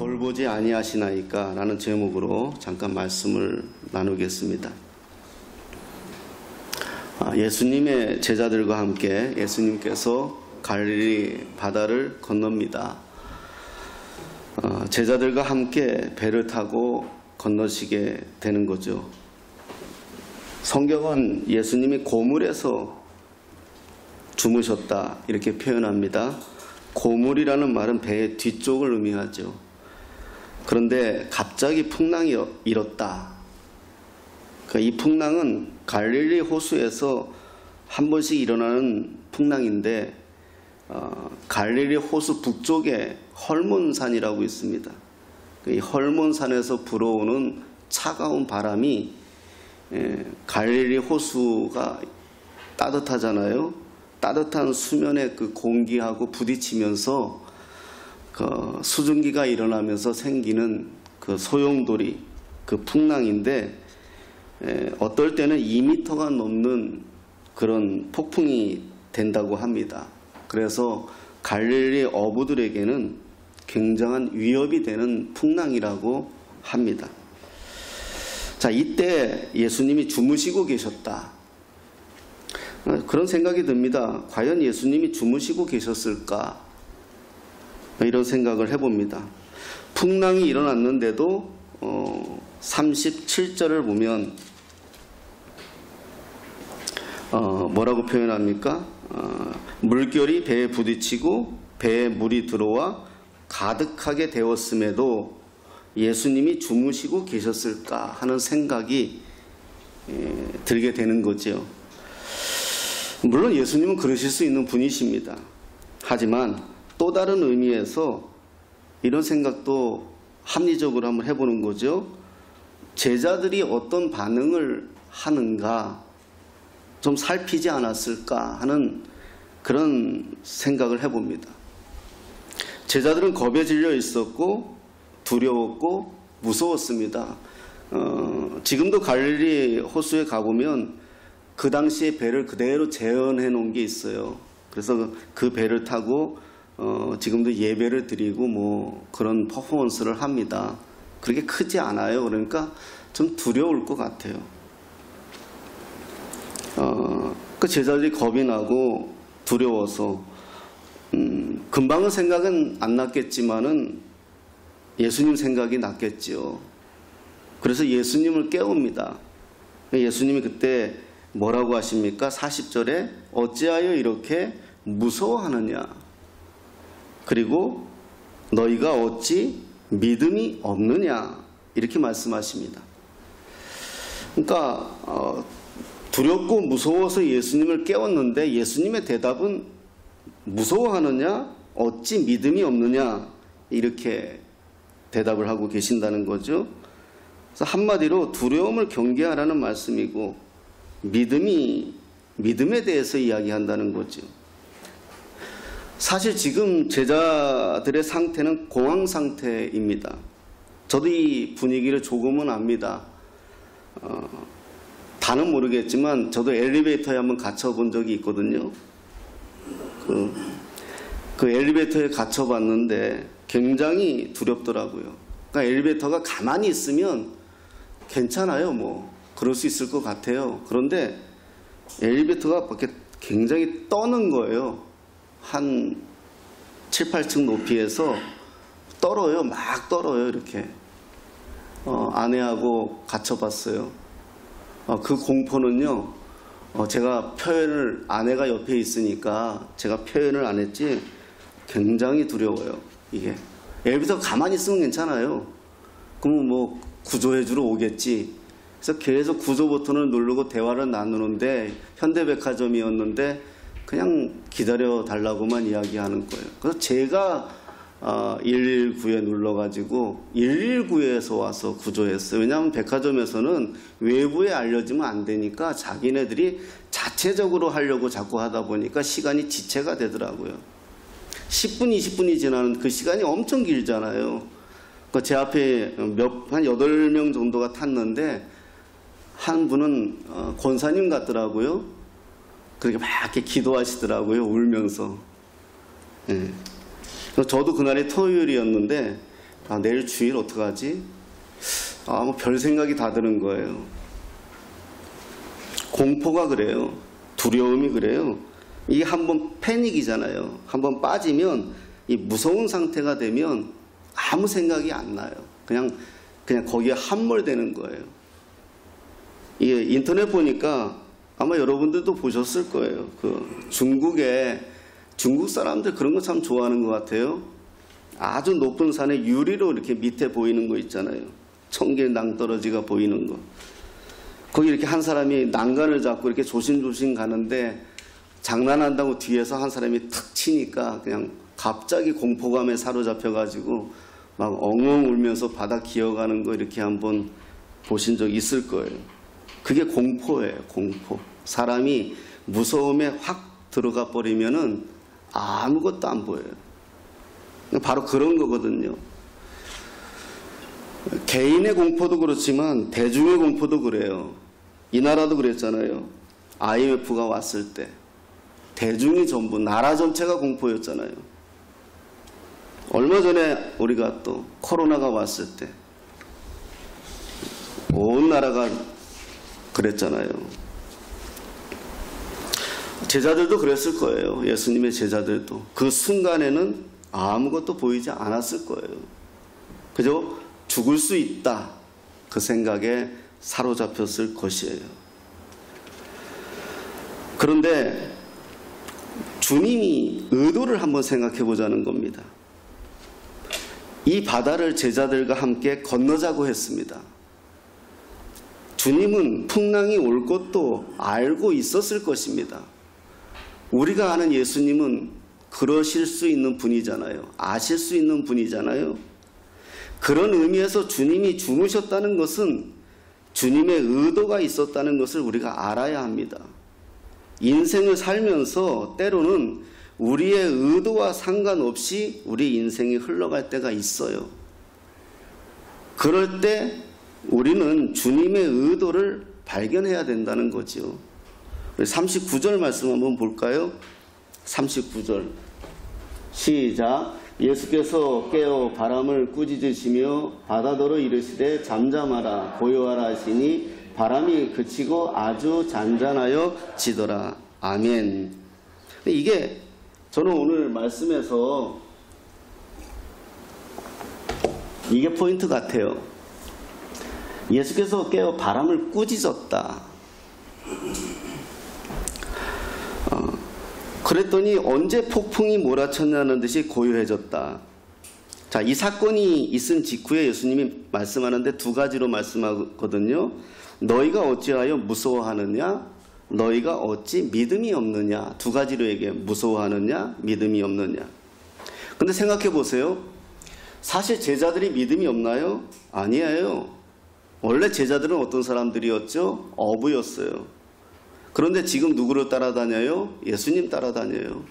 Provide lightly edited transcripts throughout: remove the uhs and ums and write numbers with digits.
돌보지 아니하시나이까 라는 제목으로 잠깐 말씀을 나누겠습니다. 예수님의 제자들과 함께 예수님께서 갈릴리 바다를 건넙니다. 제자들과 함께 배를 타고 건너시게 되는 거죠. 성경은 예수님이 고물에서 주무셨다 이렇게 표현합니다. 고물이라는 말은 배의 뒤쪽을 의미하죠. 그런데 갑자기 풍랑이 일었다. 그러니까 이 풍랑은 갈릴리 호수에서 한 번씩 일어나는 풍랑인데 갈릴리 호수 북쪽에 헐몬산이라고 있습니다. 이 헐몬산에서 불어오는 차가운 바람이 갈릴리 호수가 따뜻하잖아요. 따뜻한 수면의 그 공기하고 부딪히면서 그 수증기가 일어나면서 생기는 그 소용돌이, 그 풍랑인데 어떨 때는 2m가 넘는 그런 폭풍이 된다고 합니다. 그래서 갈릴리 어부들에게는 굉장한 위협이 되는 풍랑이라고 합니다. 자, 이때 예수님이 주무시고 계셨다. 그런 생각이 듭니다. 과연 예수님이 주무시고 계셨을까? 이런 생각을 해봅니다. 풍랑이 일어났는데도 37절을 보면 뭐라고 표현합니까? 물결이 배에 부딪히고 배에 물이 들어와 가득하게 되었음에도 예수님이 주무시고 계셨을까 하는 생각이 들게 되는 거죠. 물론 예수님은 그러실 수 있는 분이십니다. 하지만 또 다른 의미에서 이런 생각도 합리적으로 한번 해보는 거죠. 제자들이 어떤 반응을 하는가 좀 살피지 않았을까 하는 그런 생각을 해봅니다. 제자들은 겁에 질려 있었고 두려웠고 무서웠습니다. 지금도 갈릴리 호수에 가보면 그 당시에 배를 그대로 재현해 놓은 게 있어요. 그래서 그 배를 타고 지금도 예배를 드리고 뭐 그런 퍼포먼스를 합니다. 그렇게 크지 않아요. 그러니까 좀 두려울 것 같아요. 그 제자들이 겁이 나고 두려워서 금방은 생각은 안 났겠지만은 예수님 생각이 났겠지요. 그래서 예수님을 깨웁니다. 예수님이 그때 뭐라고 하십니까? 40절에 어찌하여 이렇게 무서워하느냐? 그리고 너희가 어찌 믿음이 없느냐? 이렇게 말씀하십니다. 그러니까 두렵고 무서워서 예수님을 깨웠는데 예수님의 대답은 무서워하느냐? 어찌 믿음이 없느냐? 이렇게 대답을 하고 계신다는 거죠. 그래서 한마디로 두려움을 경계하라는 말씀이고 믿음에 대해서 이야기한다는 거죠. 사실 지금 제자들의 상태는 공황 상태입니다. 저도 이 분위기를 조금은 압니다. 다는 모르겠지만 저도 엘리베이터에 한번 갇혀본 적이 있거든요. 그 엘리베이터에 갇혀봤는데 굉장히 두렵더라고요. 그러니까 엘리베이터가 가만히 있으면 괜찮아요. 뭐 그럴 수 있을 것 같아요. 그런데 엘리베이터가 밖에 굉장히 떠는 거예요. 한 7, 8층 높이에서 떨어요. 막 떨어요. 이렇게. 아내하고 갇혀봤어요. 그 공포는요. 제가 표현을, 아내가 옆에 있으니까 제가 표현을 안 했지 굉장히 두려워요. 이게 엘리베이터 가만히 있으면 괜찮아요. 그러면 뭐 구조해주러 오겠지. 그래서 계속 구조 버튼을 누르고 대화를 나누는데 현대백화점이었는데 그냥 기다려 달라고만 이야기하는 거예요. 그래서 제가 119에 눌러가지고 119에서 와서 구조했어요. 왜냐하면 백화점에서는 외부에 알려지면 안 되니까 자기네들이 자체적으로 하려고 자꾸 하다 보니까 시간이 지체가 되더라고요. 10분, 20분이 지나는 그 시간이 엄청 길잖아요. 그러니까 제 앞에 한 8명 정도가 탔는데 한 분은 권사님 같더라고요. 그렇게 막 이렇게 기도하시더라고요. 울면서. 예. 저도 그날이 토요일이었는데 아, 내일 주일 어떡하지? 아, 뭐 별 생각이 다 드는 거예요. 공포가 그래요. 두려움이 그래요. 이게 한번 패닉이잖아요. 한번 빠지면 이 무서운 상태가 되면 아무 생각이 안 나요. 그냥 거기에 함몰되는 거예요. 이게 인터넷 보니까 아마 여러분들도 보셨을 거예요. 중국 사람들 그런 거 참 좋아하는 것 같아요. 아주 높은 산에 유리로 이렇게 밑에 보이는 거 있잖아요. 청계 낭떠러지가 보이는 거. 거기 이렇게 한 사람이 난간을 잡고 이렇게 조심조심 가는데 장난한다고 뒤에서 한 사람이 탁 치니까 그냥 갑자기 공포감에 사로잡혀가지고 막 엉엉 울면서 바닥 기어가는 거 이렇게 한번 보신 적 있을 거예요. 그게 공포예요, 공포. 사람이 무서움에 확 들어가 버리면은 아무것도 안 보여요. 바로 그런 거거든요. 개인의 공포도 그렇지만 대중의 공포도 그래요. 이 나라도 그랬잖아요. IMF가 왔을 때 대중이 전부, 나라 전체가 공포였잖아요. 얼마 전에 우리가 또 코로나가 왔을 때 온 나라가 그랬잖아요. 제자들도 그랬을 거예요. 예수님의 제자들도. 그 순간에는 아무것도 보이지 않았을 거예요. 그저 죽을 수 있다. 그 생각에 사로잡혔을 것이에요. 그런데 주님이 의도를 한번 생각해 보자는 겁니다. 이 바다를 제자들과 함께 건너자고 했습니다. 주님은 풍랑이 올 것도 알고 있었을 것입니다. 우리가 아는 예수님은 그러실 수 있는 분이잖아요. 아실 수 있는 분이잖아요. 그런 의미에서 주님이 주무셨다는 것은 주님의 의도가 있었다는 것을 우리가 알아야 합니다. 인생을 살면서 때로는 우리의 의도와 상관없이 우리 인생이 흘러갈 때가 있어요. 그럴 때 우리는 주님의 의도를 발견해야 된다는 거죠. 39절 말씀 한번 볼까요? 39절 시작. 예수께서 깨어 바람을 꾸짖으시며 바다더러 이르시되 잠잠하라 고요하라 하시니 바람이 그치고 아주 잔잔하여 지더라. 아멘. 이게 저는 오늘 말씀에서 이게 포인트 같아요. 예수께서 깨어 바람을 꾸짖었다. 그랬더니 언제 폭풍이 몰아쳤냐는 듯이 고요해졌다. 자, 이 사건이 있은 직후에 예수님이 말씀하는데 두 가지로 말씀하거든요. 너희가 어찌하여 무서워하느냐? 너희가 어찌 믿음이 없느냐? 두 가지로 얘기해요. 무서워하느냐? 믿음이 없느냐? 근데 생각해 보세요. 사실 제자들이 믿음이 없나요? 아니에요. 원래 제자들은 어떤 사람들이었죠? 어부였어요. 그런데 지금 누구를 따라다녀요? 예수님 따라다녀요.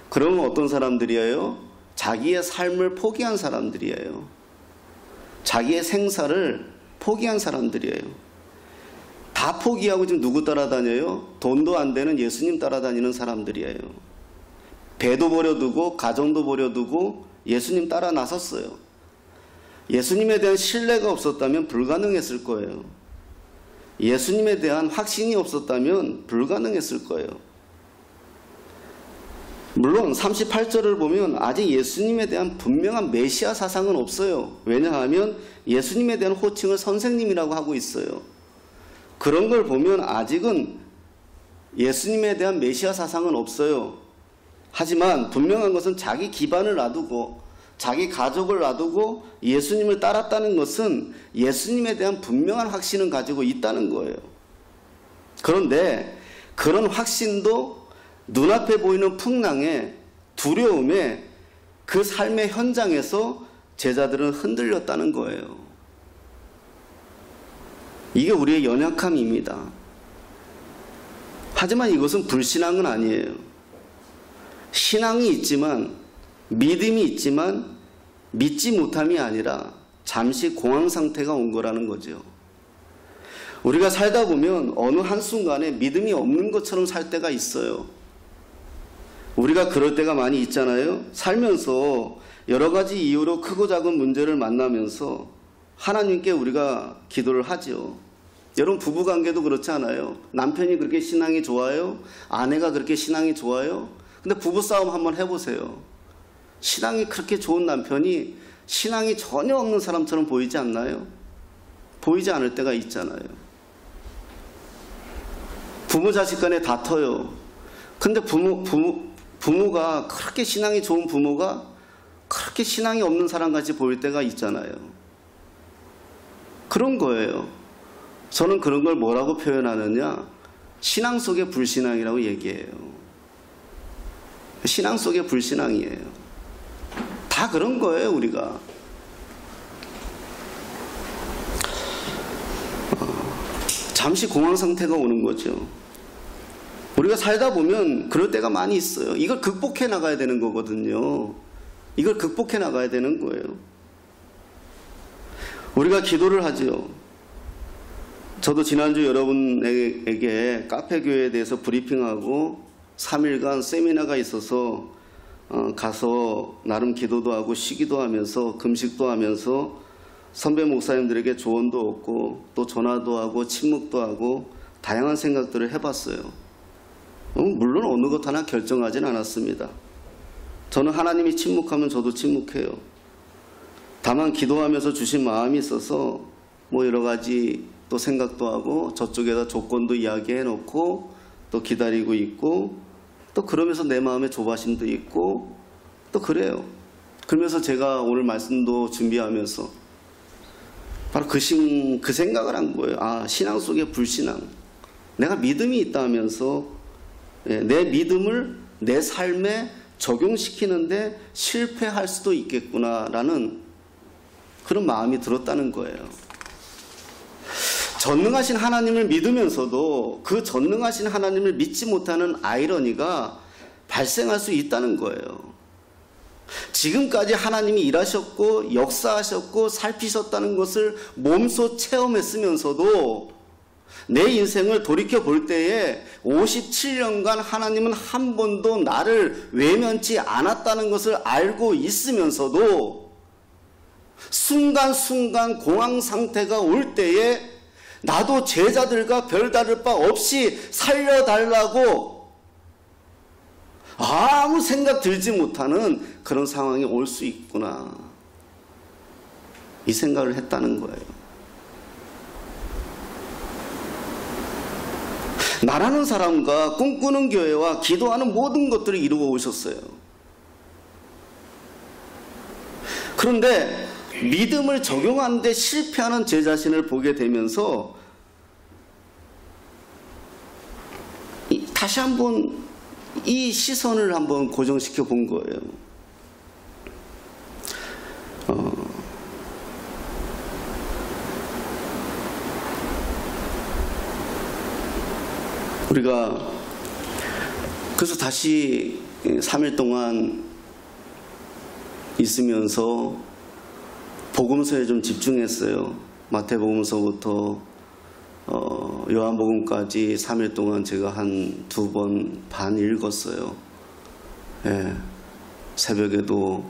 그러면 어떤 사람들이에요? 자기의 삶을 포기한 사람들이에요. 자기의 생사를 포기한 사람들이에요. 다 포기하고 지금 누구 따라다녀요? 돈도 안 되는 예수님 따라다니는 사람들이에요. 배도 버려두고 가정도 버려두고 예수님 따라 나섰어요. 예수님에 대한 신뢰가 없었다면 불가능했을 거예요. 예수님에 대한 확신이 없었다면 불가능했을 거예요. 물론 38절을 보면 아직 예수님에 대한 분명한 메시아 사상은 없어요. 왜냐하면 예수님에 대한 호칭을 선생님이라고 하고 있어요. 그런 걸 보면 아직은 예수님에 대한 메시아 사상은 없어요. 하지만 분명한 것은 자기 기반을 놔두고 자기 가족을 놔두고 예수님을 따랐다는 것은 예수님에 대한 분명한 확신을 가지고 있다는 거예요. 그런데 그런 확신도 눈앞에 보이는 풍랑에 두려움에 그 삶의 현장에서 제자들은 흔들렸다는 거예요. 이게 우리의 연약함입니다. 하지만 이것은 불신앙은 아니에요. 신앙이 있지만 믿음이 있지만 믿지 못함이 아니라 잠시 공황 상태가 온 거라는 거죠. 우리가 살다 보면 어느 한순간에 믿음이 없는 것처럼 살 때가 있어요. 우리가 그럴 때가 많이 있잖아요. 살면서 여러 가지 이유로 크고 작은 문제를 만나면서 하나님께 우리가 기도를 하죠. 여러분 부부관계도 그렇지 않아요? 남편이 그렇게 신앙이 좋아요? 아내가 그렇게 신앙이 좋아요? 근데 부부싸움 한번 해보세요. 신앙이 그렇게 좋은 남편이 신앙이 전혀 없는 사람처럼 보이지 않나요? 보이지 않을 때가 있잖아요. 부모 자식 간에 다퉈요. 근데 부모가 그렇게 신앙이 좋은 부모가 그렇게 신앙이 없는 사람같이 보일 때가 있잖아요. 그런 거예요. 저는 그런 걸 뭐라고 표현하느냐? 신앙 속의 불신앙이라고 얘기해요. 신앙 속의 불신앙이에요. 다 그런 거예요, 우리가. 잠시 공황 상태가 오는 거죠. 우리가 살다 보면 그럴 때가 많이 있어요. 이걸 극복해 나가야 되는 거거든요. 이걸 극복해 나가야 되는 거예요. 우리가 기도를 하죠. 저도 지난주 여러분에게 카페교회에 대해서 브리핑하고 3일간 세미나가 있어서 가서 나름 기도도 하고 쉬기도 하면서 금식도 하면서 선배 목사님들에게 조언도 얻고 또 전화도 하고 침묵도 하고 다양한 생각들을 해봤어요. 물론 어느 것 하나 결정하진 않았습니다. 저는 하나님이 침묵하면 저도 침묵해요. 다만 기도하면서 주신 마음이 있어서 뭐 여러 가지 또 생각도 하고 저쪽에다 조건도 이야기해 놓고 또 기다리고 있고 또 그러면서 내 마음에 조바심도 있고 또 그래요. 그러면서 제가 오늘 말씀도 준비하면서 바로 그 생각을 한 거예요. 아, 신앙 속의 불신앙. 내가 믿음이 있다면서 내 믿음을 내 삶에 적용시키는데 실패할 수도 있겠구나라는 그런 마음이 들었다는 거예요. 전능하신 하나님을 믿으면서도 그 전능하신 하나님을 믿지 못하는 아이러니가 발생할 수 있다는 거예요. 지금까지 하나님이 일하셨고 역사하셨고 살피셨다는 것을 몸소 체험했으면서도 내 인생을 돌이켜 볼 때에 57년간 하나님은 한 번도 나를 외면치 않았다는 것을 알고 있으면서도 순간순간 공황 상태가 올 때에 나도 제자들과 별다를 바 없이 살려달라고 아무 생각 들지 못하는 그런 상황이 올 수 있구나. 이 생각을 했다는 거예요. 나라는 사람과 꿈꾸는 교회와 기도하는 모든 것들을 이루어 오셨어요. 그런데 믿음을 적용하는데 실패하는 제 자신을 보게 되면서 다시 한번 이 시선을 한번 고정시켜 본 거예요. 우리가 그래서 다시 3일 동안 있으면서 복음서에 좀 집중했어요. 마태복음서부터 요한복음까지 3일 동안 제가 한 2번 반 읽었어요. 예, 새벽에도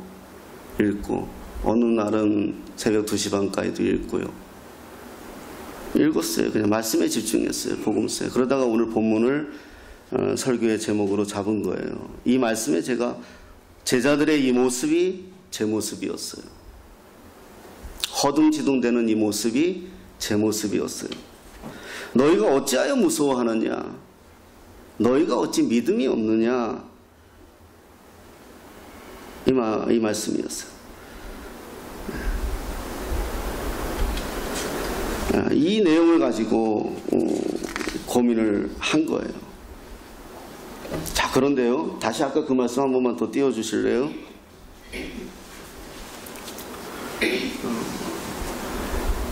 읽고 어느 날은 새벽 2시 반까지도 읽고요. 읽었어요. 그냥 말씀에 집중했어요. 복음서에. 그러다가 오늘 본문을 설교의 제목으로 잡은 거예요. 이 말씀에 제가 제자들의 이 모습이 제 모습이었어요. 허둥지둥대는 이 모습이 제 모습이었어요. 너희가 어찌하여 무서워하느냐? 너희가 어찌 믿음이 없느냐? 이 말씀이었어요. 이 내용을 가지고 고민을 한 거예요. 자, 그런데요. 다시 아까 그 말씀 한 번만 더 띄워주실래요?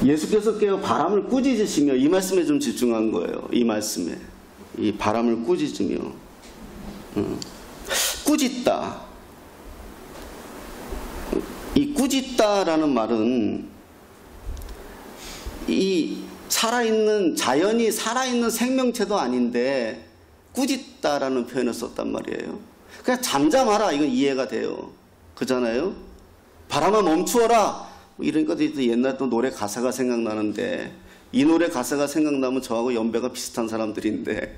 예수께서 깨어 바람을 꾸짖으시며 이 말씀에 좀 집중한 거예요. 이 말씀에. 이 바람을 꾸짖으며. 꾸짖다. 이 꾸짖다라는 말은 이 살아있는 자연이 살아있는 생명체도 아닌데 꾸짖다라는 표현을 썼단 말이에요. 그냥 잠잠하라 이건 이해가 돼요. 그잖아요. 바람아 멈추어라. 이러니까 옛날 또 노래 가사가 생각나는데, 이 노래 가사가 생각나면 저하고 연배가 비슷한 사람들인데,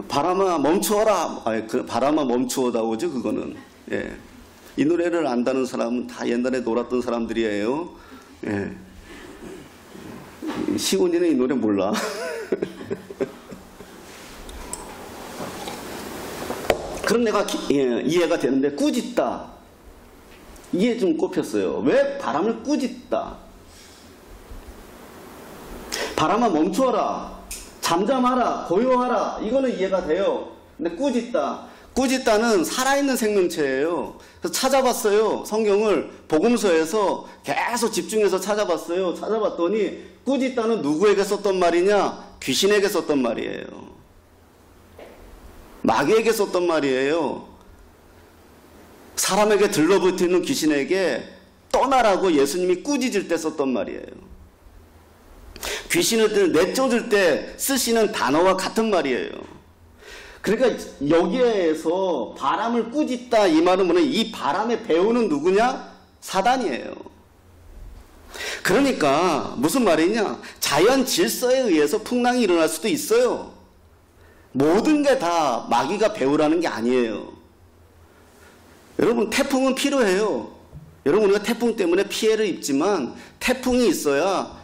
바람아 멈추어라. 바람아 멈추어다오죠, 그거는. 예. 이 노래를 안다는 사람은 다 옛날에 놀았던 사람들이에요. 예. 시온이는 이 노래 몰라. 그럼 내가 이해가 되는데, 꾸짖다. 이해 좀 꼽혔어요. 왜 바람을 꾸짖다? 바람아 멈추어라. 잠잠하라. 고요하라. 이거는 이해가 돼요. 근데 꾸짖다. 꾸짖다는 살아있는 생명체예요. 그래서 찾아봤어요. 성경을 복음서에서 계속 집중해서 찾아봤어요. 찾아봤더니 꾸짖다는 누구에게 썼던 말이냐? 귀신에게 썼던 말이에요. 마귀에게 썼던 말이에요. 사람에게 들러붙이는 귀신에게 떠나라고 예수님이 꾸짖을 때 썼던 말이에요. 귀신을 내쫓을 때 쓰시는 단어와 같은 말이에요. 그러니까 여기에서 바람을 꾸짖다 이 말은 뭐냐? 이 바람의 배우는 누구냐? 사단이에요. 그러니까 무슨 말이냐? 자연 질서에 의해서 풍랑이 일어날 수도 있어요. 모든 게 다 마귀가 배우라는 게 아니에요. 여러분, 태풍은 필요해요. 여러분, 우리가 태풍 때문에 피해를 입지만 태풍이 있어야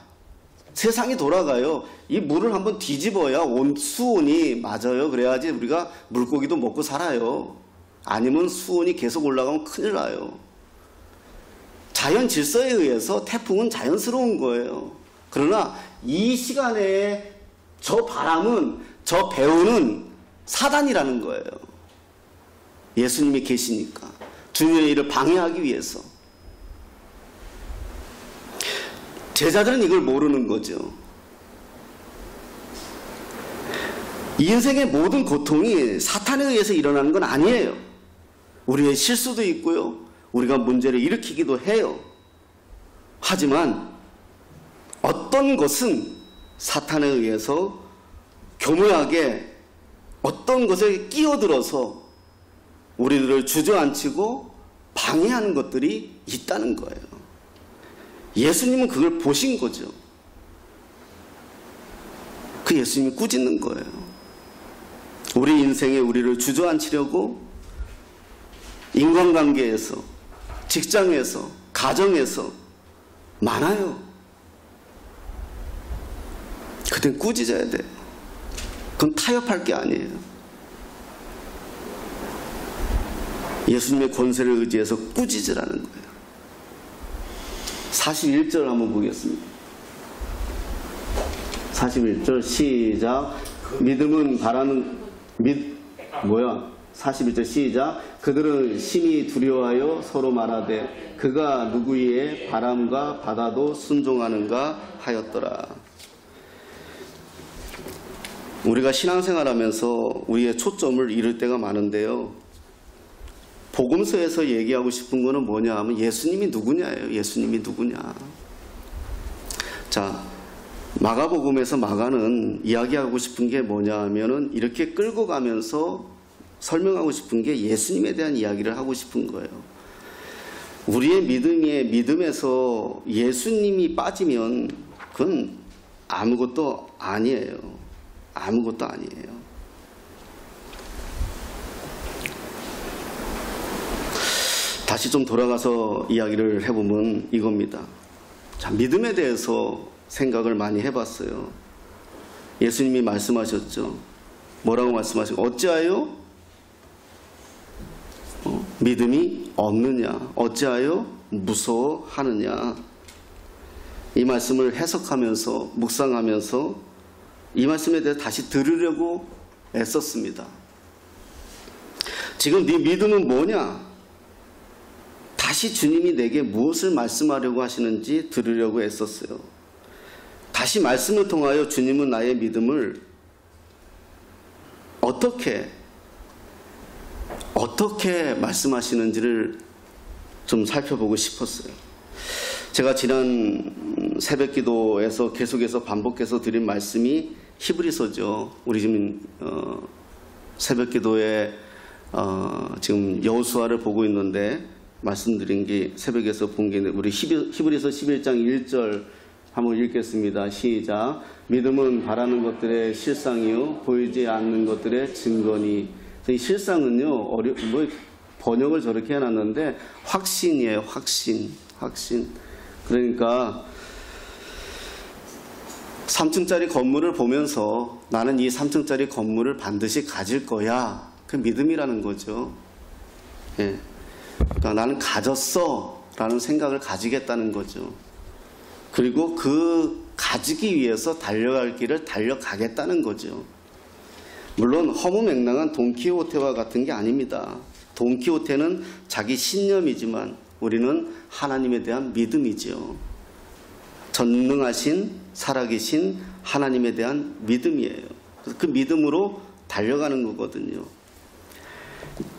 세상이 돌아가요. 이 물을 한번 뒤집어야 수온이 맞아요. 그래야지 우리가 물고기도 먹고 살아요. 아니면 수온이 계속 올라가면 큰일 나요. 자연 질서에 의해서 태풍은 자연스러운 거예요. 그러나 이 시간에 저 바람은, 저 배우는 사단이라는 거예요. 예수님이 계시니까. 주님의 일을 방해하기 위해서. 제자들은 이걸 모르는 거죠. 이 인생의 모든 고통이 사탄에 의해서 일어나는 건 아니에요. 우리의 실수도 있고요. 우리가 문제를 일으키기도 해요. 하지만 어떤 것은 사탄에 의해서 교묘하게 어떤 것에 끼어들어서 우리들을 주저앉히고 방해하는 것들이 있다는 거예요. 예수님은 그걸 보신 거죠. 그 예수님이 꾸짖는 거예요. 우리 인생에 우리를 주저앉히려고 인간관계에서, 직장에서, 가정에서 많아요. 그땐 꾸짖어야 돼요. 그건 타협할 게 아니에요. 예수님의 권세를 의지해서 꾸짖으라는 거예요. 41절 한번 보겠습니다. 41절 시작. 믿음은 바라는 41절 시작. 그들은 심히 두려워하여 서로 말하되 그가 누구의 바람과 바다도 순종하는가 하였더라. 우리가 신앙생활하면서 우리의 초점을 잃을 때가 많은데요. 복음서에서 얘기하고 싶은 거는 뭐냐 하면 예수님이 누구냐예요. 예수님이 누구냐. 자, 마가복음에서 마가는 이야기하고 싶은 게 뭐냐 하면은 이렇게 끌고 가면서 설명하고 싶은 게 예수님에 대한 이야기를 하고 싶은 거예요. 우리의 믿음에서 예수님이 빠지면 그건 아무것도 아니에요. 아무것도 아니에요. 다시 좀 돌아가서 이야기를 해보면 이겁니다. 자, 믿음에 대해서 생각을 많이 해봤어요. 예수님이 말씀하셨죠. 뭐라고 말씀하시고 어찌하여 믿음이 없느냐, 어찌하여 무서워하느냐. 이 말씀을 해석하면서 묵상하면서 이 말씀에 대해 다시 들으려고 애썼습니다. 지금 네 믿음은 뭐냐? 다시 주님이 내게 무엇을 말씀하려고 하시는지 들으려고 애썼어요. 다시 말씀을 통하여 주님은 나의 믿음을 어떻게 말씀하시는지를 좀 살펴보고 싶었어요. 제가 지난 새벽기도에서 계속해서 반복해서 드린 말씀이 히브리서죠. 우리 지금 새벽기도에 지금 여호수아를 보고 있는데 말씀드린 게 새벽에서 본 게 우리 히브리서 11장 1절 한번 읽겠습니다. 시작. 믿음은 바라는 것들의 실상이요 보이지 않는 것들의 증거니. 이 실상은요 번역을 저렇게 해놨는데 확신이에요. 확신. 그러니까 3층짜리 건물을 보면서 나는 이 3층짜리 건물을 반드시 가질 거야. 그 믿음이라는 거죠. 예. 그러니까 나는 가졌어 라는 생각을 가지겠다는 거죠. 그리고 그 가지기 위해서 달려갈 길을 달려가겠다는 거죠. 물론 허무맹랑한 돈키호테와 같은 게 아닙니다. 돈키호테는 자기 신념이지만 우리는 하나님에 대한 믿음이죠. 전능하신 살아계신 하나님에 대한 믿음이에요. 그 믿음으로 달려가는 거거든요.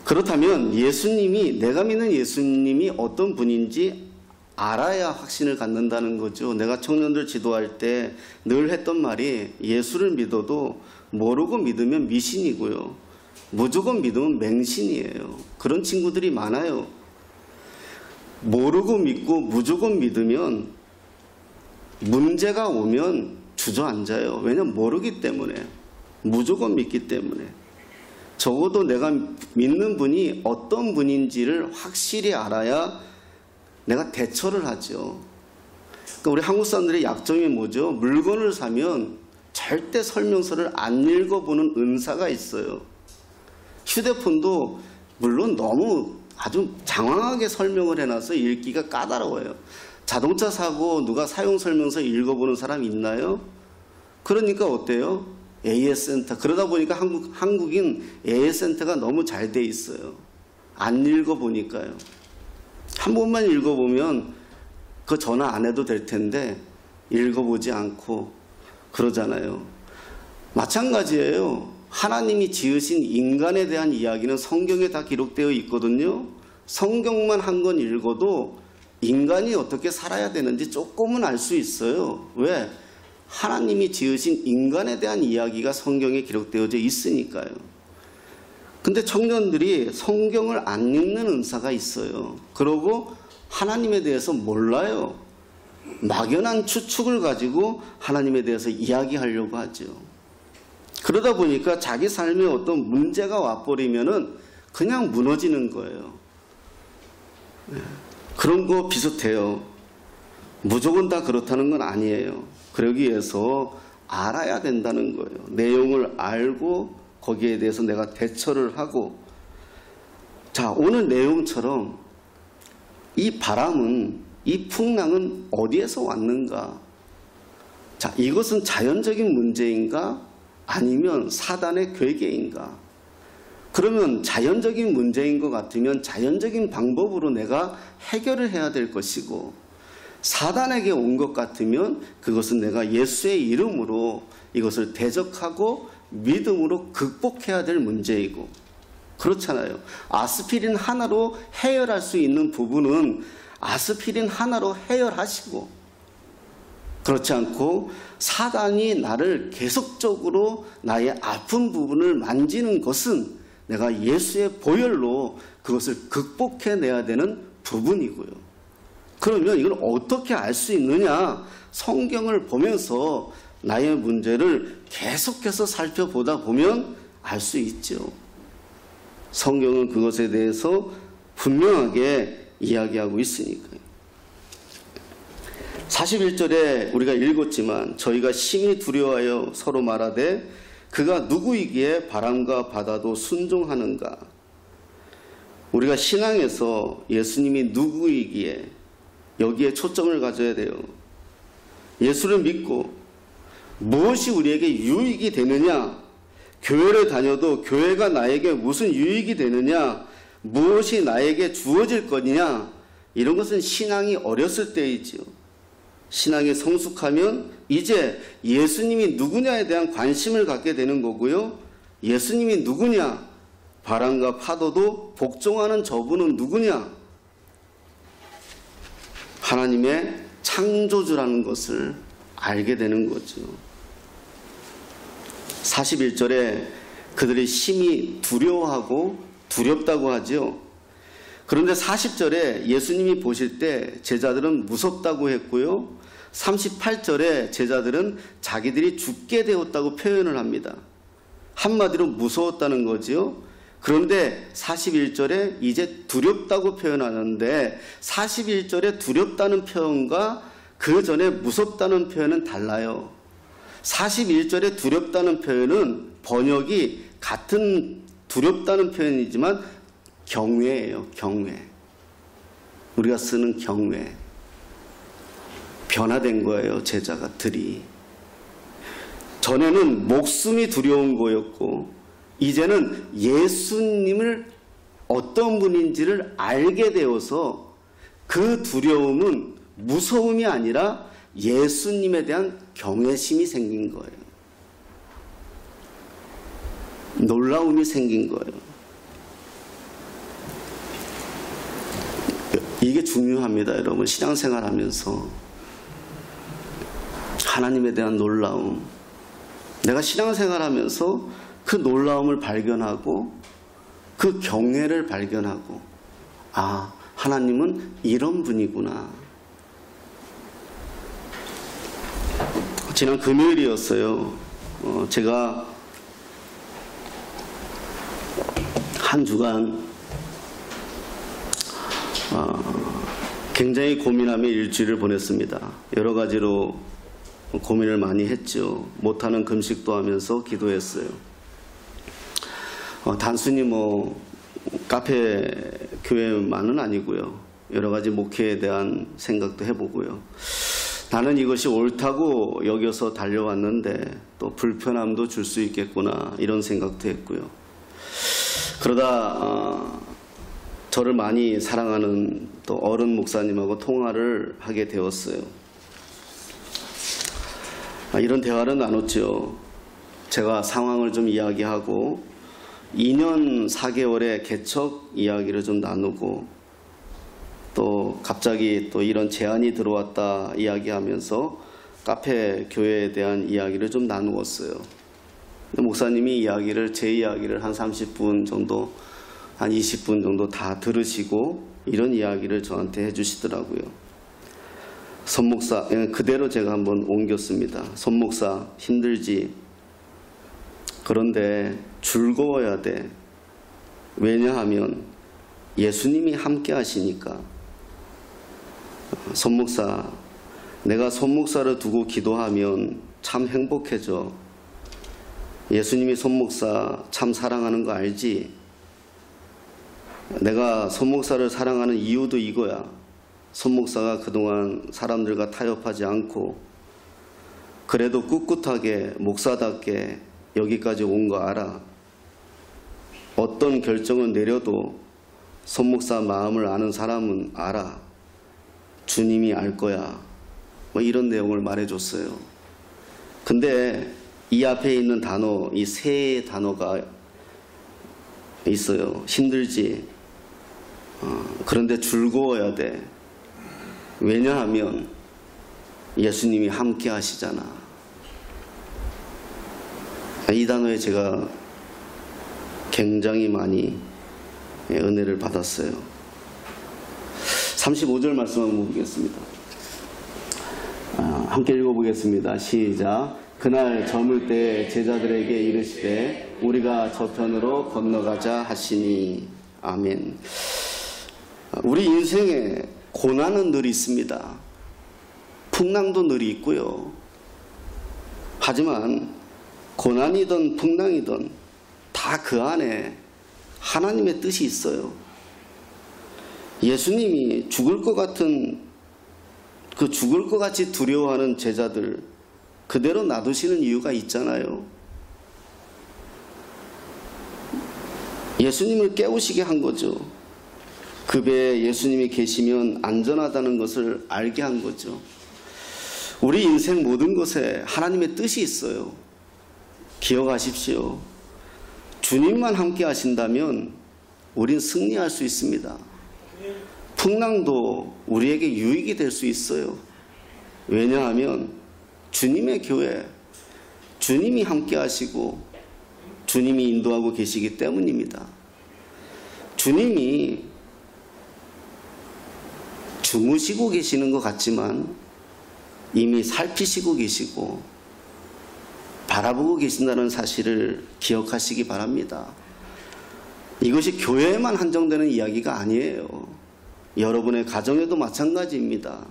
그렇다면 내가 믿는 예수님이 어떤 분인지 알아야 확신을 갖는다는 거죠. 내가 청년들 지도할 때 늘 했던 말이 예수를 믿어도 모르고 믿으면 미신이고요. 무조건 믿으면 맹신이에요. 그런 친구들이 많아요. 모르고 믿고 무조건 믿으면 문제가 오면 주저앉아요. 왜냐면 모르기 때문에. 무조건 믿기 때문에. 적어도 내가 믿는 분이 어떤 분인지를 확실히 알아야 내가 대처를 하죠. 그러니까 우리 한국 사람들의 약점이 뭐죠? 물건을 사면 절대 설명서를 안 읽어보는 은사가 있어요. 휴대폰도 물론 너무 아주 장황하게 설명을 해놔서 읽기가 까다로워요. 자동차 사고 누가 사용 설명서 읽어보는 사람 있나요? 그러니까 어때요? AS 센터. 그러다 보니까 한국인 AS 센터가 너무 잘 돼 있어요. 안 읽어보니까요. 한 번만 읽어보면 그 전화 안 해도 될 텐데 읽어보지 않고 그러잖아요. 마찬가지예요. 하나님이 지으신 인간에 대한 이야기는 성경에 다 기록되어 있거든요. 성경만 한 권 읽어도 인간이 어떻게 살아야 되는지 조금은 알 수 있어요. 왜? 하나님이 지으신 인간에 대한 이야기가 성경에 기록되어져 있으니까요. 근데 청년들이 성경을 안 읽는 은사가 있어요. 그러고 하나님에 대해서 몰라요. 막연한 추측을 가지고 하나님에 대해서 이야기하려고 하죠. 그러다 보니까 자기 삶에 어떤 문제가 와버리면은 그냥 무너지는 거예요. 그런 거 비슷해요. 무조건 다 그렇다는 건 아니에요. 그러기 위해서 알아야 된다는 거예요. 내용을 알고 거기에 대해서 내가 대처를 하고. 자, 오늘 내용처럼 이 바람은, 이 풍랑은 어디에서 왔는가? 자, 이것은 자연적인 문제인가? 아니면 사단의 괴계인가? 그러면 자연적인 문제인 것 같으면 자연적인 방법으로 내가 해결을 해야 될 것이고, 사단에게 온 것 같으면 그것은 내가 예수의 이름으로 이것을 대적하고 믿음으로 극복해야 될 문제이고, 그렇잖아요. 아스피린 하나로 해결할 수 있는 부분은 아스피린 하나로 해결하시고, 그렇지 않고 사단이 나를 계속적으로 나의 아픈 부분을 만지는 것은 내가 예수의 보혈로 그것을 극복해내야 되는 부분이고요. 그러면 이걸 어떻게 알 수 있느냐? 성경을 보면서 나의 문제를 계속해서 살펴보다 보면 알 수 있죠. 성경은 그것에 대해서 분명하게 이야기하고 있으니까요. 41절에 우리가 읽었지만 저희가 심히 두려워하여 서로 말하되 그가 누구이기에 바람과 바다도 순종하는가? 우리가 신앙에서 예수님이 누구이기에 여기에 초점을 가져야 돼요. 예수를 믿고 무엇이 우리에게 유익이 되느냐? 교회를 다녀도 교회가 나에게 무슨 유익이 되느냐? 무엇이 나에게 주어질 거냐? 이런 것은 신앙이 어렸을 때이지요. 신앙이 성숙하면 이제 예수님이 누구냐에 대한 관심을 갖게 되는 거고요. 예수님이 누구냐? 바람과 파도도 복종하는 저분은 누구냐? 하나님의 창조주라는 것을 알게 되는 거죠. 41절에 그들이 심히 두려워하고 두렵다고 하죠. 그런데 40절에 예수님이 보실 때 제자들은 무섭다고 했고요. 38절에 제자들은 자기들이 죽게 되었다고 표현을 합니다. 한마디로 무서웠다는 거지요. 그런데 41절에 이제 두렵다고 표현하는데 41절에 두렵다는 표현과 그 전에 무섭다는 표현은 달라요. 41절에 두렵다는 표현은 번역이 같은 두렵다는 표현이지만 경외예요. 경외. 우리가 쓰는 경외. 변화된 거예요. 제자들이. 전에는 목숨이 두려운 거였고 이제는 예수님을 어떤 분인지를 알게 되어서 그 두려움은 무서움이 아니라 예수님에 대한 경외심이 생긴 거예요. 놀라움이 생긴 거예요. 이게 중요합니다, 여러분. 신앙생활 하면서 하나님에 대한 놀라움. 내가 신앙생활 하면서 그 놀라움을 발견하고 그 경외를 발견하고 아, 하나님은 이런 분이구나. 지난 금요일이었어요. 제가 한 주간 굉장히 고민하며 일주일을 보냈습니다. 여러 가지로 고민을 많이 했죠. 못하는 금식도 하면서 기도했어요. 단순히 카페 교회만은 아니고요. 여러 가지 목회에 대한 생각도 해보고요. 나는 이것이 옳다고 여겨서 달려왔는데 또 불편함도 줄 수 있겠구나 이런 생각도 했고요. 그러다 저를 많이 사랑하는 또 어른 목사님하고 통화를 하게 되었어요. 이런 대화를 나눴죠. 제가 상황을 좀 이야기하고 2년 4개월의 개척 이야기를 좀 나누고 또 갑자기 또 이런 제안이 들어왔다 이야기하면서 카페 교회에 대한 이야기를 좀 나누었어요. 목사님이 제 이야기를 한 30분 정도, 한 20분 정도 다 들으시고 이런 이야기를 저한테 해주시더라고요. 손목사, 그대로 제가 한번 옮겼습니다. 손목사 힘들지. 그런데 즐거워야 돼. 왜냐하면 예수님이 함께 하시니까. 손목사, 내가 손목사를 두고 기도하면 참 행복해져. 예수님이 손목사 참 사랑하는 거 알지? 내가 손목사를 사랑하는 이유도 이거야. 손목사가 그동안 사람들과 타협하지 않고 그래도 꿋꿋하게 목사답게 여기까지 온 거 알아. 어떤 결정을 내려도 손목사 마음을 아는 사람은 알아. 주님이 알 거야. 이런 내용을 말해줬어요. 근데 이 앞에 있는 단어, 이 세 단어가 있어요. 힘들지. 그런데 즐거워야 돼. 왜냐하면 예수님이 함께 하시잖아. 이 단어에 제가 굉장히 많이 은혜를 받았어요. 35절 말씀 한번 보겠습니다. 함께 읽어보겠습니다. 시작. 그날 저물 때 제자들에게 이르시되 우리가 저편으로 건너가자 하시니. 아멘. 우리 인생에 고난은 늘 있습니다. 풍랑도 늘 있고요. 하지만 고난이든 풍랑이든 다 그 안에 하나님의 뜻이 있어요. 예수님이 죽을 것 같이 두려워하는 제자들 그대로 놔두시는 이유가 있잖아요. 예수님을 깨우시게 한 거죠. 그 배에 예수님이 계시면 안전하다는 것을 알게 한 거죠. 우리 인생 모든 것에 하나님의 뜻이 있어요. 기억하십시오. 주님만 함께 하신다면 우린 승리할 수 있습니다. 풍랑도 우리에게 유익이 될 수 있어요. 왜냐하면 주님의 교회, 주님이 함께 하시고 주님이 인도하고 계시기 때문입니다. 주님이 주무시고 계시는 것 같지만 이미 살피시고 계시고 바라보고 계신다는 사실을 기억하시기 바랍니다. 이것이 교회에만 한정되는 이야기가 아니에요. 여러분의 가정에도 마찬가지입니다.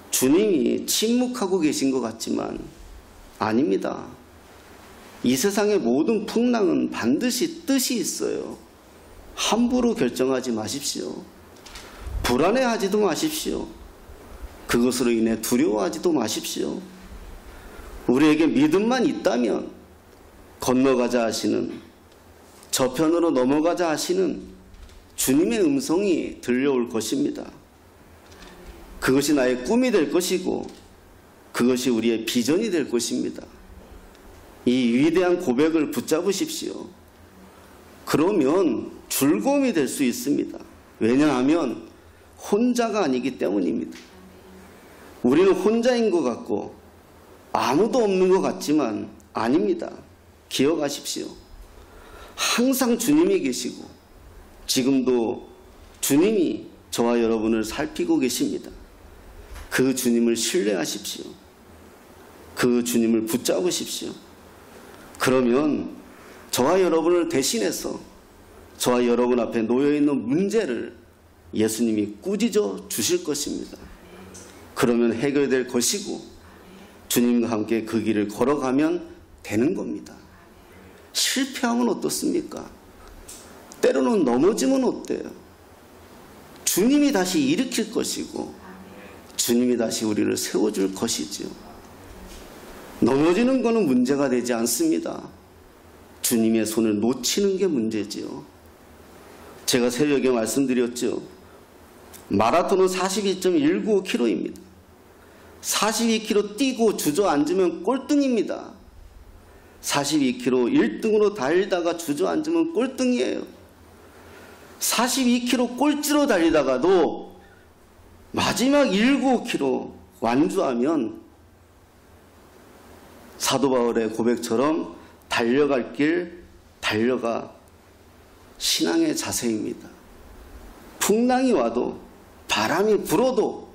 주님이 침묵하고 계신 것 같지만 아닙니다. 이 세상의 모든 풍랑은 반드시 뜻이 있어요. 함부로 결정하지 마십시오. 불안해하지도 마십시오. 그것으로 인해 두려워하지도 마십시오. 우리에게 믿음만 있다면 건너가자 하시는, 저편으로 넘어가자 하시는 주님의 음성이 들려올 것입니다. 그것이 나의 꿈이 될 것이고 그것이 우리의 비전이 될 것입니다. 이 위대한 고백을 붙잡으십시오. 그러면 즐거움이 될 수 있습니다. 왜냐하면 혼자가 아니기 때문입니다. 우리는 혼자인 것 같고 아무도 없는 것 같지만 아닙니다. 기억하십시오. 항상 주님이 계시고 지금도 주님이 저와 여러분을 살피고 계십니다. 그 주님을 신뢰하십시오. 그 주님을 붙잡으십시오. 그러면 저와 여러분을 대신해서 저와 여러분 앞에 놓여있는 문제를 예수님이 꾸짖어 주실 것입니다. 그러면 해결될 것이고 주님과 함께 그 길을 걸어가면 되는 겁니다. 실패하면 어떻습니까? 때로는 넘어지면 어때요? 주님이 다시 일으킬 것이고 주님이 다시 우리를 세워줄 것이지요. 넘어지는 것은 문제가 되지 않습니다. 주님의 손을 놓치는 게 문제지요. 제가 새벽에 말씀드렸죠. 마라톤은 42.195km입니다. 42km 뛰고 주저앉으면 꼴등입니다. 42km 1등으로 달리다가 주저앉으면 꼴등이에요. 42km 꼴찌로 달리다가도 마지막 7km 완주하면 사도 바울의 고백처럼 달려갈 길 달려가 신앙의 자세입니다. 풍랑이 와도 바람이 불어도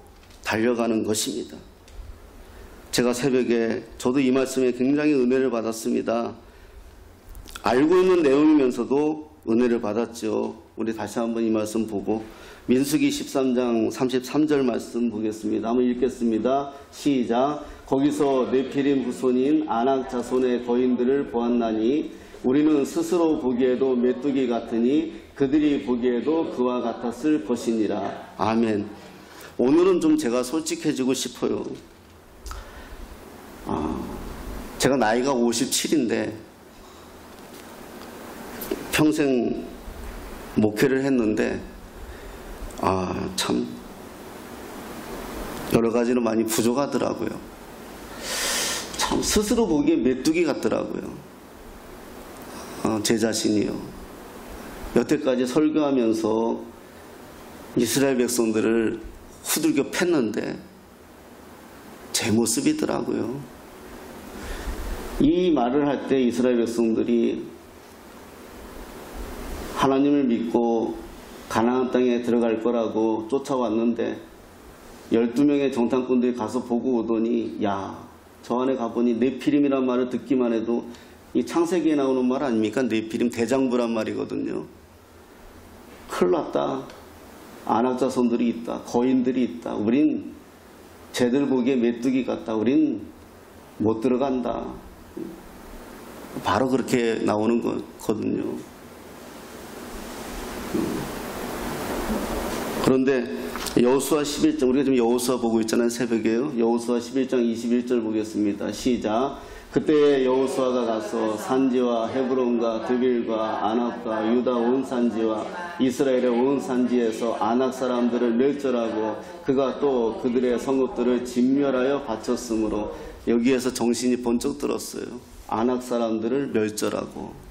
달려가는 것입니다. 제가 새벽에 저도 이 말씀에 굉장히 은혜를 받았습니다. 알고 있는 내용이면서도 은혜를 받았죠. 우리 다시 한번 이 말씀 보고 민수기 13장 33절 말씀 보겠습니다. 한번 읽겠습니다. 시작. 거기서 네피림 후손인 아낙 자손의 거인들을 보았나니 우리는 스스로 보기에도 메뚜기 같으니 그들이 보기에도 그와 같았을 것이니라. 아멘. 오늘은 좀 제가 솔직해지고 싶어요. 제가 나이가 57인데 평생 목회를 했는데 참 여러 가지로 많이 부족하더라고요. 참 스스로 보기에 메뚜기 같더라고요. 제 자신이요. 여태까지 설교하면서 이스라엘 백성들을 후들겨 팼는데 제 모습이더라고요. 이 말을 할 때 이스라엘 백성들이 하나님을 믿고 가나안 땅에 들어갈 거라고 쫓아왔는데 12명의 정탐꾼들이 가서 보고 오더니 야, 저 안에 가보니 네피림이란 말을 듣기만 해도 이 창세기에 나오는 말 아닙니까? 네피림 대장부란 말이거든요. 큰일 났다. 아낙 자손들이 있다. 거인들이 있다. 우린 쟤들 보기에 메뚜기 같다. 우린 못 들어간다. 바로 그렇게 나오는 거거든요. 그런데 여호수아 11장, 우리가 지금 여호수아 보고 있잖아요. 새벽에요. 여호수아 11장 21절 보겠습니다. 시작. 그때 여호수아가 가서 산지와 헤브론과 드빌과 아낙과 유다 온 산지와 이스라엘의 온 산지에서 아낙 사람들을 멸절하고 그가 또 그들의 성읍들을 진멸하여 바쳤으므로 여기에서 정신이 번쩍 들었어요. 아낙 사람들을 멸절하고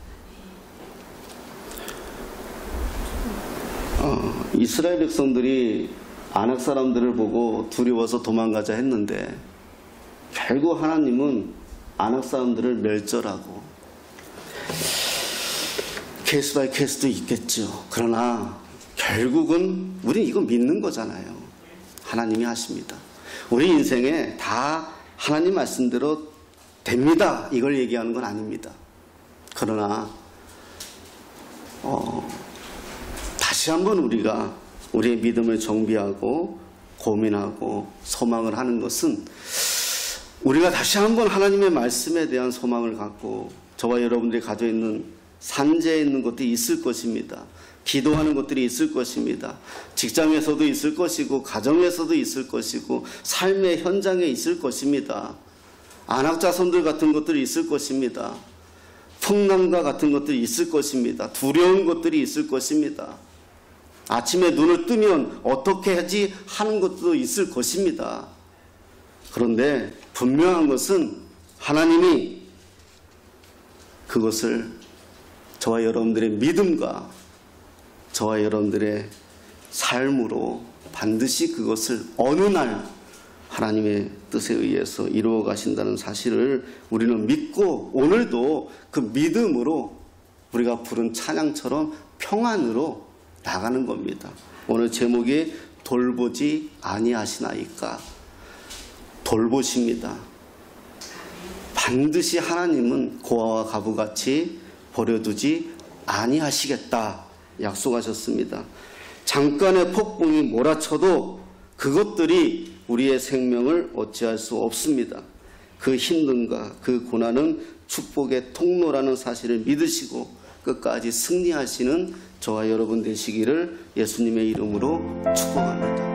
이스라엘 백성들이 아낙 사람들을 보고 두려워서 도망가자 했는데 결국 하나님은 아낙 사람들을 멸절하고 케이스 바이 케이스도 있겠죠. 그러나 결국은 우린 이거 믿는 거잖아요. 하나님이 하십니다. 우리 인생에 다 하나님 말씀대로 됩니다. 이걸 얘기하는 건 아닙니다. 그러나 다시 한번 우리가 우리의 믿음을 정비하고 고민하고 소망을 하는 것은 우리가 다시 한번 하나님의 말씀에 대한 소망을 갖고 저와 여러분들이 가지고 있는 산재에 있는 것들이 있을 것입니다. 기도하는 것들이 있을 것입니다. 직장에서도 있을 것이고 가정에서도 있을 것이고 삶의 현장에 있을 것입니다. 안악자손들 같은 것들이 있을 것입니다. 풍랑과 같은 것들이 있을 것입니다. 두려운 것들이 있을 것입니다. 아침에 눈을 뜨면 어떻게 하지 하는 것도 있을 것입니다. 그런데 분명한 것은 하나님이 그것을 저와 여러분들의 믿음과 저와 여러분들의 삶으로 반드시 그것을 어느 날 하나님의 뜻에 의해서 이루어 가신다는 사실을 우리는 믿고 오늘도 그 믿음으로 우리가 부른 찬양처럼 평안으로 나가는 겁니다. 오늘 제목이 돌보지 아니하시나이까. 돌보십니다. 반드시 하나님은 고아와 가부같이 버려두지 아니하시겠다 약속하셨습니다. 잠깐의 폭풍이 몰아쳐도 그것들이 우리의 생명을 어찌할 수 없습니다. 그 힘듦과 그 고난은 축복의 통로라는 사실을 믿으시고 끝까지 승리하시는 저와 여러분 되시기를 예수님의 이름으로 축복합니다.